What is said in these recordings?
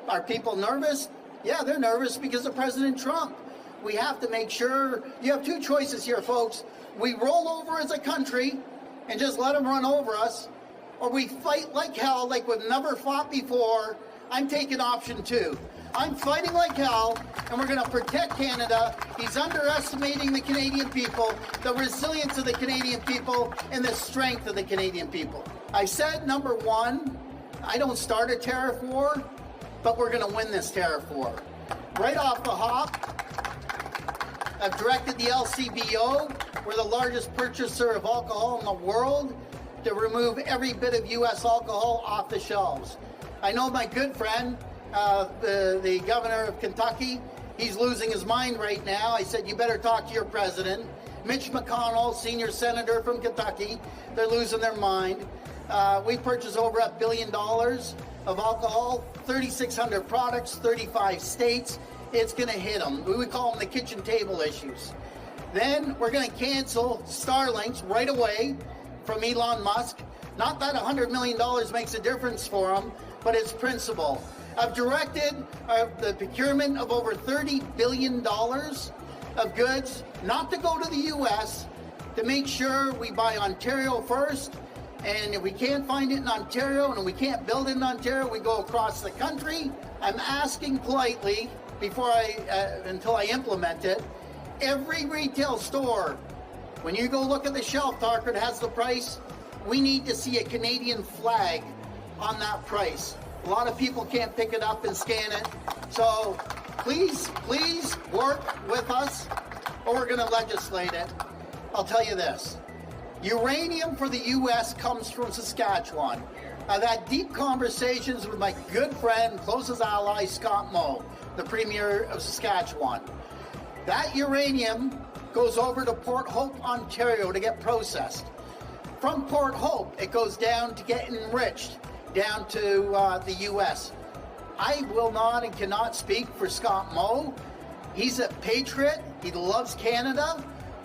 Are people nervous? Yeah, they're nervous because of President Trump. We have to make sure, you have two choices here, folks. We roll over as a country and just let them run over us, or we fight like hell, like we've never fought before. I'm taking option 2. I'm fighting like hell, and we're going to protect Canada. He's underestimating the Canadian people, the resilience of the Canadian people, and the strength of the Canadian people. I said, number 1, I don't start a tariff war, but we're going to win this tariff war. Right off the hop, I've directed the LCBO, we're the largest purchaser of alcohol in the world, to remove every bit of U.S. alcohol off the shelves. I know my good friend, the governor of Kentucky, he's losing his mind right now. I said, you better talk to your president. Mitch McConnell, senior senator from Kentucky, they're losing their mind. We purchased over $1 billion of alcohol, 3,600 products, 35 states. It's going to hit them. We call them the kitchen table issues. Then we're going to cancel Starlinks right away from Elon Musk. Not that $100 million makes a difference for him, but it's principle. I've directed the procurement of over $30 billion of goods not to go to the U.S., to make sure we buy Ontario first. And if we can't find it in Ontario and we can't build it in Ontario, we go across the country. I'm asking politely, until I implement it, every retail store, when you go look at the shelf talker that has the price, we need to see a Canadian flag on that price. A lot of people can't pick it up and scan it. So please work with us, or we're going to legislate it. I'll tell you this. Uranium for the U.S. comes from Saskatchewan. I've had deep conversations with my good friend, closest ally, Scott Moe, the Premier of Saskatchewan. That uranium goes over to Port Hope, Ontario to get processed. From Port Hope, it goes down to get enriched, down to the U.S. I will not and cannot speak for Scott Moe. He's a patriot. He loves Canada.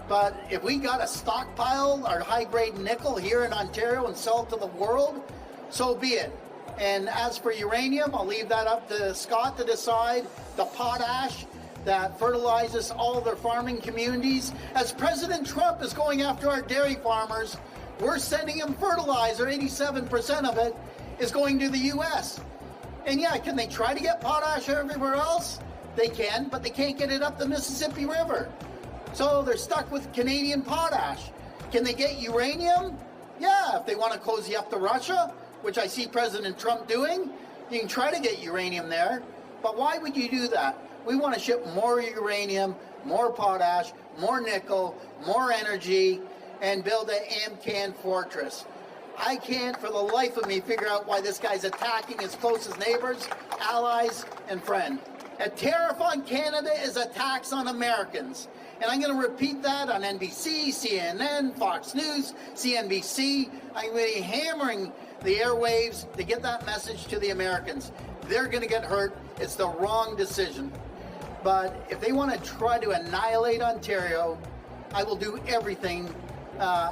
But if we got to stockpile our high-grade nickel here in Ontario and sell it to the world, so be it. And as for uranium, I'll leave that up to Scott to decide. The potash that fertilizes all their farming communities. As President Trump is going after our dairy farmers, we're sending them fertilizer. 87% of it is going to the U.S. And yeah, can they try to get potash everywhere else? They can, but they can't get it up the Mississippi River. So they're stuck with Canadian potash. Can they get uranium? Yeah, if they want to cozy up to Russia, which I see President Trump doing, you can try to get uranium there. But why would you do that? We want to ship more uranium, more potash, more nickel, more energy, and build an AMCAN fortress. I can't for the life of me figure out why this guy's attacking his closest neighbors, allies, and friends. A tariff on Canada is a tax on Americans. And I'm going to repeat that on NBC, CNN, Fox News, CNBC. I'm going to be hammering the airwaves to get that message to the Americans. They're going to get hurt. It's the wrong decision. But if they want to try to annihilate Ontario, I will do everything,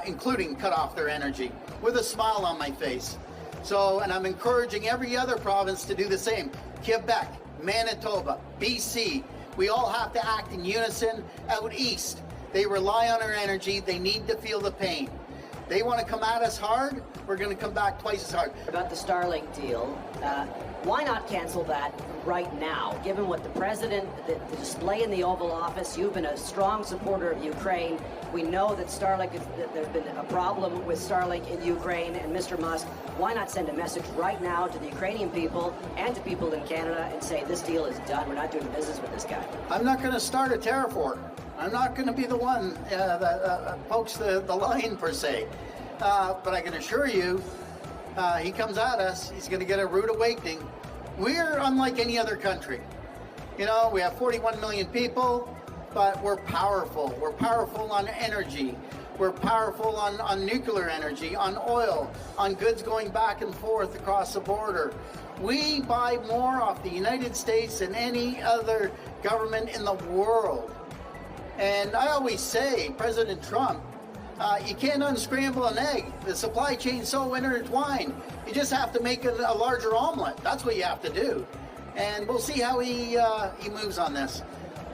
including cut off their energy, with a smile on my face. And I'm encouraging every other province to do the same. Quebec, Manitoba, BC, we all have to act in unison. Out east, they rely on our energy. They need to feel the pain. They want to come at us hard, we're going to come back twice as hard. About the Starlink deal, why not cancel that right now? Given what the president, the display in the Oval Office, you've been a strong supporter of Ukraine. We know that Starlink, there's been a problem with Starlink in Ukraine, and Mr. Musk, why not send a message right now to the Ukrainian people and to people in Canada and say this deal is done, we're not doing business with this guy? I'm not going to start a tariff war. I'm not going to be the one that pokes the line, per se. But I can assure you, he comes at us, he's going to get a rude awakening. We're unlike any other country. You know, we have 41 million people, but we're powerful. We're powerful on energy. We're powerful on nuclear energy, on oil, on goods going back and forth across the border. We buy more off the United States than any other government in the world. And I always say, President Trump, you can't unscramble an egg. The supply chain's so intertwined. You just have to make a larger omelet. That's what you have to do. and we'll see how he moves on this.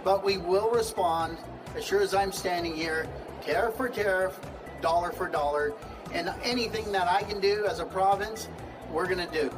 But we will respond as sure as I'm standing here, tariff for tariff, dollar for dollar, and anything that I can do as a province, we're going to do.